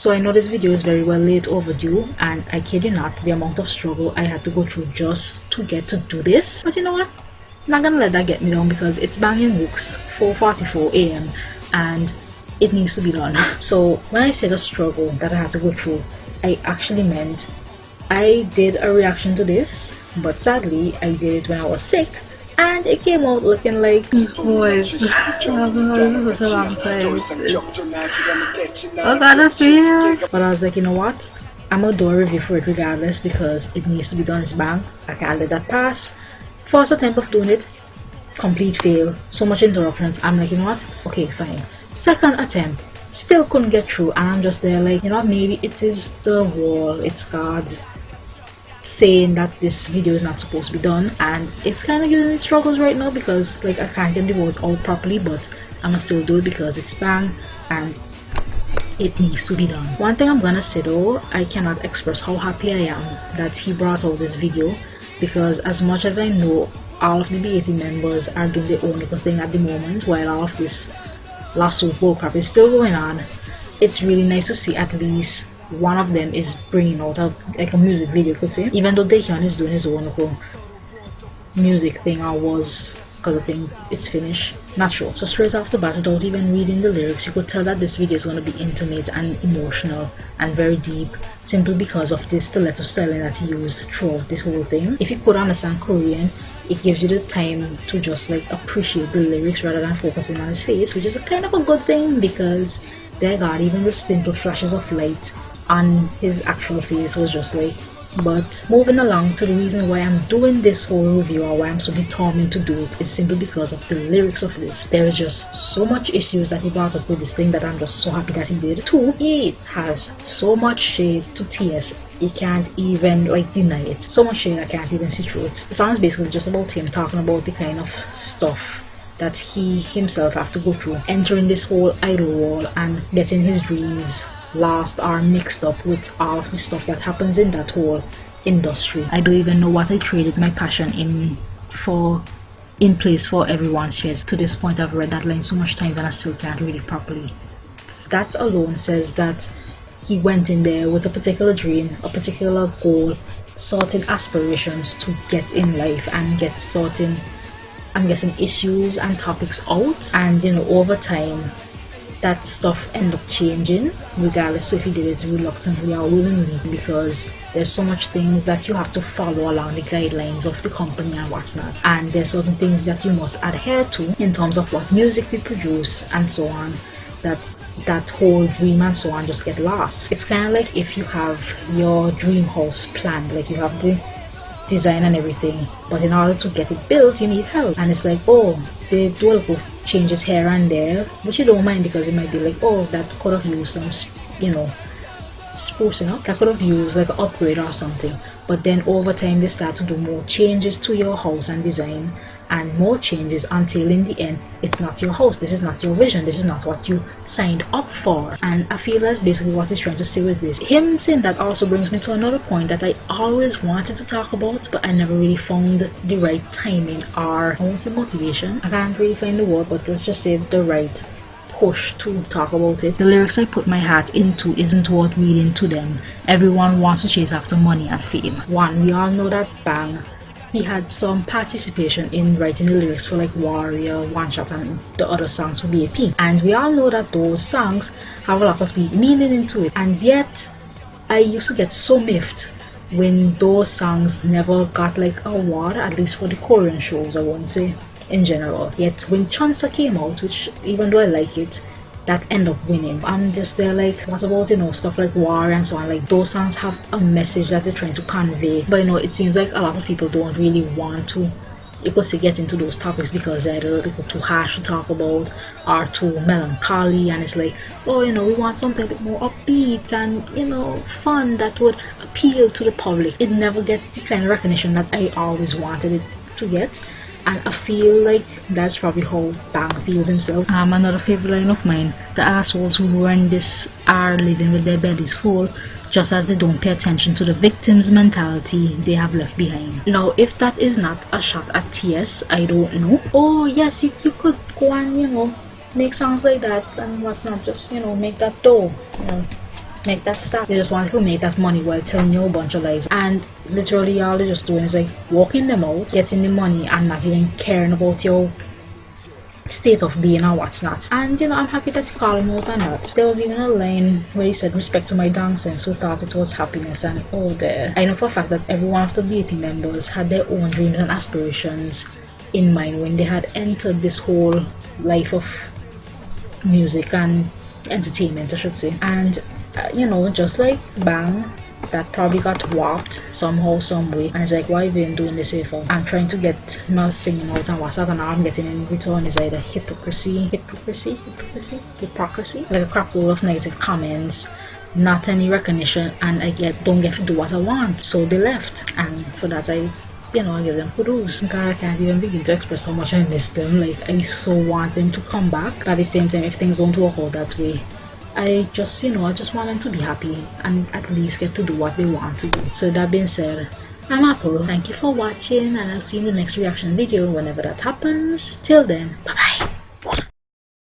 So I know this video is very well late overdue, and I kid you not, the amount of struggle I had to go through just to get to do this. But you know what? Not gonna let that get me down, because it's Yongguk's 4:44 a.m. and it needs to be done. So when I said a struggle that I had to go through, I actually meant I did a reaction to this, but sadly I did it when I was sick, and it came out looking like boys. I haven't heard of this in a long time. Oh god, I feel. But I was like, you know what? I'm gonna do a review for it regardless, because it needs to be done. It's bang. I can't let that pass. First attempt of doing it, complete fail. So much interruptions. I'm like, you know what? Okay, fine. Second attempt, still couldn't get through, and I'm just there like, you know, maybe it is the wall. It's God saying that this video is not supposed to be done, and it's kind of giving me struggles right now, because like I can't get the words out properly, but I'm gonna still do it because it's bang and it needs to be done. One thing I'm gonna say though, I cannot express how happy I am that he brought out this video, because as much as I know all of the B.A.P members are doing their own little thing at the moment while all of this lawsuit bullcrap is still going on, it's really nice to see at least one of them is bringing out like a music video, could say. Even though Daehyun is doing his own little music thing, or was, because I think it's finished. Not sure. So straight off the bat, without even reading the lyrics, you could tell that this video is going to be intimate and emotional and very deep, simply because of this stiletto styling that he used throughout this whole thing. If you could understand Korean, it gives you the time to just like appreciate the lyrics rather than focusing on his face, which is a kind of a good thing, because dear God, even the simple flashes of light on his actual face was just like. But moving along to the reason why I'm doing this whole review, or why I'm so determined to do it, is simply because of the lyrics of this. There is just so much issues that he brought up with this thing that I'm just so happy that he did. Two, it has so much shade to TS. You can't even like deny it. So much shade I can't even see through it. The song is basically just about him talking about the kind of stuff that he himself have to go through, entering this whole idol wall and getting his dreams lost or mixed up with all of the stuff that happens in that whole industry. I don't even know what I traded my passion in place for everyone's shares. To this point I've read that line so much times and I still can't read it properly. That alone says that he went in there with a particular dream, a particular goal, certain aspirations to get in life and get certain, I'm guessing, issues and topics out, and you know, over time that stuff end up changing, regardless if he did it reluctantly or willingly, because there's so much things that you have to follow along the guidelines of the company and what's not, and there's certain things that you must adhere to in terms of what music we produce and so on, that whole dream and so on just get lost. It's kind of like if you have your dream house planned, like you have the design and everything, but in order to get it built you need help, and it's like, oh, they do a little changes here and there, but you don't mind, because it might be like, oh, that could have used some, you know, sprucing up, that could have used like an upgrade or something. But then over time they start to do more changes to your house and design, and more changes, until in the end it's not your house, this is not your vision, this is not what you signed up for. And I feel that's basically what he's trying to say with this. Him saying that also brings me to another point that I always wanted to talk about, but I never really found the right timing, or I won't say motivation, I can't really find the word, but let's just say the right push to talk about it. The lyrics I put my heart into isn't worth reading to them. Everyone wants to chase after money and fame. One, we all know that Bang, he had some participation in writing the lyrics for like Warrior, One Shot and the other songs for B.A.P, and we all know that those songs have a lot of deep meaning into it, and yet I used to get so miffed when those songs never got like an award, at least for the Korean shows, I won't say in general. Yet when Chunsa came out, which even though I like it, that end up winning, I'm just there like, what about, you know, stuff like War and so on? Like, those songs have a message that they're trying to convey, but you know, it seems like a lot of people don't really want to, you could say, get into those topics, because they're either too harsh to talk about or too melancholy, and it's like, oh, you know, we want something a bit more upbeat and, you know, fun that would appeal to the public. It never gets the kind of recognition that I always wanted it to get, and I feel like that's probably how Bang feels himself. Another favorite line of mine: the assholes who run this are living with their bellies full, just as they don't pay attention to the victim's mentality they have left behind. Now, if that is not a shot at TS, I don't know. Oh yes, you could go and, you know, make songs like that, and what's not, just, you know, make that dough, you know. make that stop. They just want to make that money while telling you a bunch of lies. And literally all they're just doing is like walking them out, getting the money, and not even caring about your state of being or what's not. And you know, I'm happy that you call him out on that. There was even a line where he said, respect to my dancers who thought it was happiness. And oh there, I know for a fact that every one of the B.A.P members had their own dreams and aspirations in mind when they had entered this whole life of music and entertainment, I should say. And you know, just like Bang, that probably got warped somehow, some way, and it's like, why have you been doing this here for? I'm trying to get my singing out and what's up, and now I'm getting in return is either hypocrisy, like a crap load of negative comments, not any recognition, and I don't get to do what I want. So they left, and for that I give them kudos. God, I can't even begin to express how much I miss them. Like, I so want them to come back, but at the same time, if things don't work out that way, I just want them to be happy and at least get to do what they want to do. So that being said, I'm Apple. Thank you for watching, and I'll see you in the next reaction video whenever that happens. Till then, bye bye.